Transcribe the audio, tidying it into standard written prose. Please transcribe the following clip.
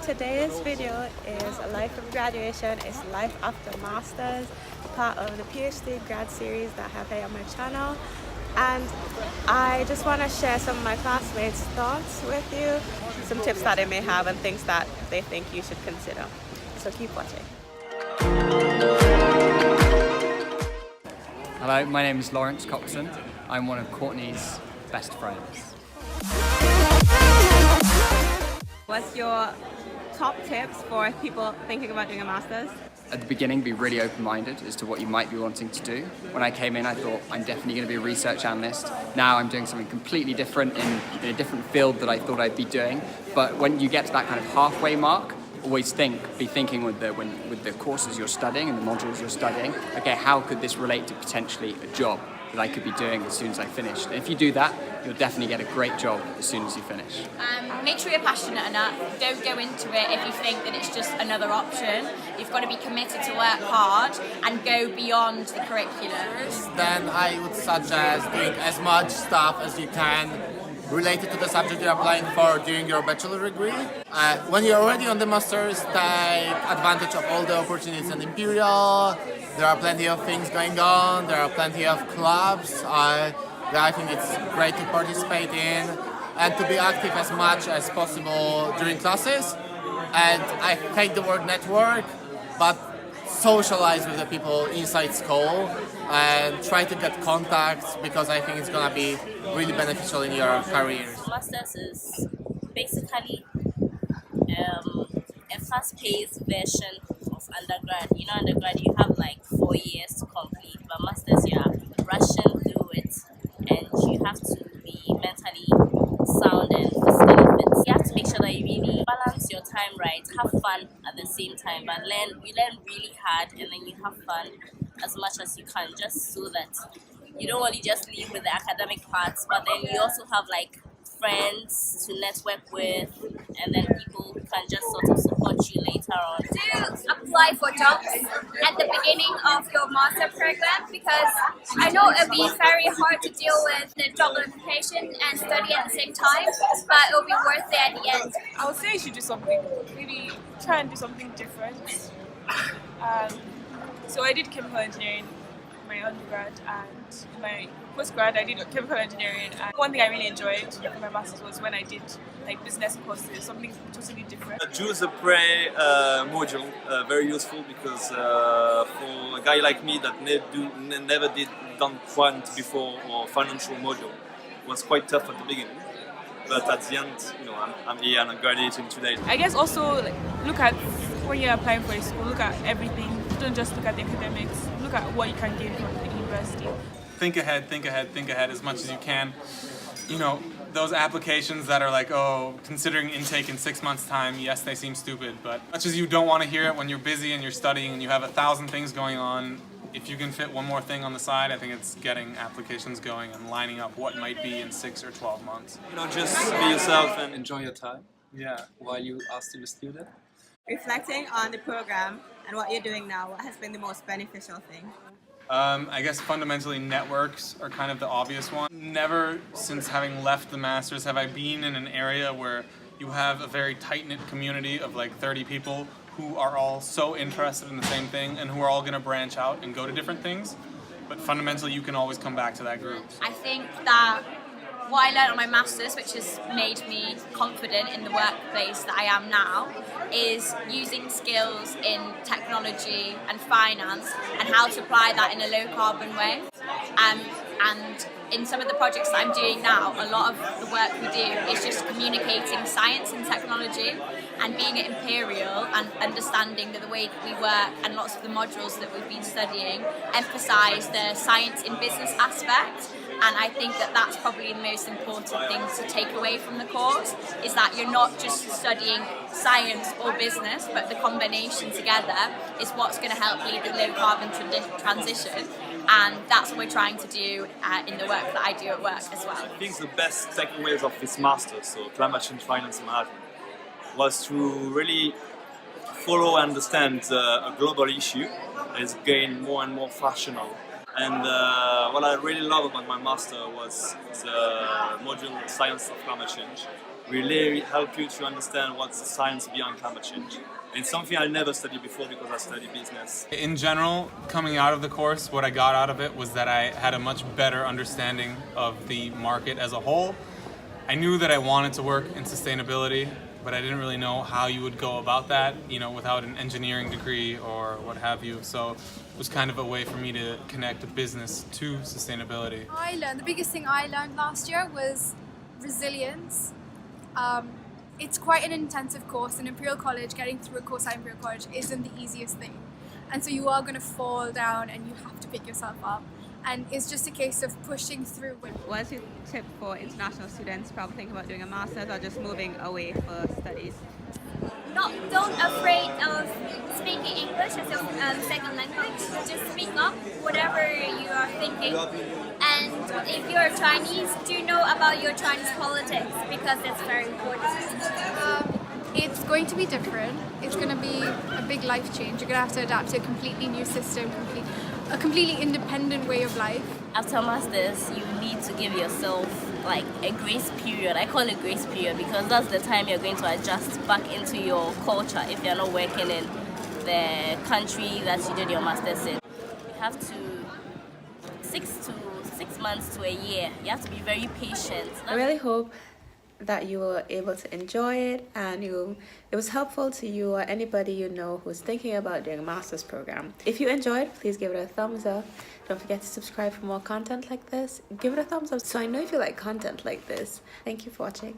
today's video is a life of graduation. It's life after masters, part of the PhD grad series that I have here on my channel. And I just want to share some of my classmates' thoughts with you, some tips that they may have and things that they think you should consider. So keep watching. Hello, my name is Lawrence Coxon. I'm one of Courtney's best friends. What's your top tips for people thinking about doing a master's? At the beginning, be really open-minded as to what you might be wanting to do. When I came in, I thought, I'm definitely going to be a research analyst. Now I'm doing something completely different in a different field that I thought I'd be doing. But when you get to that kind of halfway mark, always be thinking with the courses you're studying and the modules you're studying, okay, how could this relate to potentially a job that I could be doing as soon as I finish? And if you do that, you'll definitely get a great job as soon as you finish. Make sure you're passionate enough. Don't go into it if you think that it's just another option. You've got to be committed to work hard and go beyond the curriculum. Then I would suggest doing as much stuff as you can related to the subject you're applying for during your bachelor degree. When you're already on the master's, take advantage of all the opportunities in Imperial. There are plenty of things going on, there are plenty of clubs that I think it's great to participate in and to be active as much as possible during classes. And I hate the word network, but socialize with the people inside school and try to get contacts because I think it's gonna be really beneficial in your careers. Masters is basically a fast-paced version of undergrad. You know, undergrad you have like 4 years to complete, but masters you are rushing through it, and you have to be mentally sound and physically fit. You have to make sure that you really balance your time right, have fun at the same time, but you learn really hard and then you have fun as much as you can, just so that you don't only just leave with the academic parts, but then you also have like friends to network with, and then people who can just sort of support you later on. Do apply for jobs at the beginning of your master program, because I know it'll be very hard to deal with the job application and study at the same time, but it'll be worth it at the end. I would say you should do something, maybe try and do something different. So I did chemical engineering in my undergrad, and in my postgrad I did chemical engineering, and one thing I really enjoyed in my master's was when I did like business courses, something totally different. Choose a pre-module, very useful because for a guy like me that never done quant before or financial module, it was quite tough at the beginning. But at the end, you know, I'm here and I'm graduating today. I guess also look at when you're applying for a school, look at everything. Don't just look at the academics, look at what you can gain from the university. Think ahead, think ahead, think ahead as much as you can. You know, those applications that are like, oh, considering intake in 6 months' time, yes, they seem stupid, but as much as you don't want to hear it when you're busy and you're studying and you have 1,000 things going on, if you can fit one more thing on the side, I think it's getting applications going and lining up what might be in 6 or 12 months. You know, just be yourself and enjoy your time. Yeah. While you are still a student. Reflecting on the program and what you're doing now, what has been the most beneficial thing? I guess fundamentally networks are kind of the obvious one. Never since having left the Masters have I been in an area where you have a very tight-knit community of like 30 people who are all so interested in the same thing and who are all going to branch out and go to different things. But fundamentally you can always come back to that group. I think that what I learned on my Masters, which has made me confident in the workplace that I am now, is using skills in technology and finance and how to apply that in a low carbon way. And in some of the projects that I'm doing now, a lot of the work we do is just communicating science and technology, and being at Imperial and understanding that the way that we work and lots of the modules that we've been studying emphasise the science in business aspect. And I think that that's probably the most important thing to take away from the course, is that you're not just studying science or business, but the combination together is what's going to help lead the low carbon transition. And that's what we're trying to do in the work that I do at work as well. I think the best takeaways of this master, so climate change finance management, was to really follow and understand a global issue that is getting more and more fashionable. And what I really love about my master was the module Science of Climate Change, really help you to understand what's the science behind climate change. And it's something I never studied before because I studied business. In general, coming out of the course, what I got out of it was that I had a much better understanding of the market as a whole. I knew that I wanted to work in sustainability, but I didn't really know how you would go about that, without an engineering degree or what have you. So it was kind of a way for me to connect business to sustainability. The biggest thing I learned last year was resilience. It's quite an intensive course in Imperial College. Getting through a course at Imperial College isn't the easiest thing. And so you are going to fall down and you have to pick yourself up. And it's just a case of pushing through. What's your tip for international students probably thinking about doing a master's or just moving away for studies? Don't afraid of speaking English as your second language. Just speak up whatever you are thinking. And if you're Chinese, do know about your Chinese politics because that's very important. It's going to be different. It's going to be a big life change. You're going to have to adapt to a completely new system, a completely independent way of life. After masters, you need to give yourself like a grace period. I call it grace period because that's the time you're going to adjust back into your culture if you're not working in the country that you did your masters in. You have to 6 months to a year. You have to be very patient. I really hope that you were able to enjoy it and it was helpful to you or anybody you know who's thinking about doing a master's program. If you enjoyed, please give it a thumbs up. Don't forget to subscribe for more content like this. Give it a thumbs up so I know if you like content like this. Thank you for watching.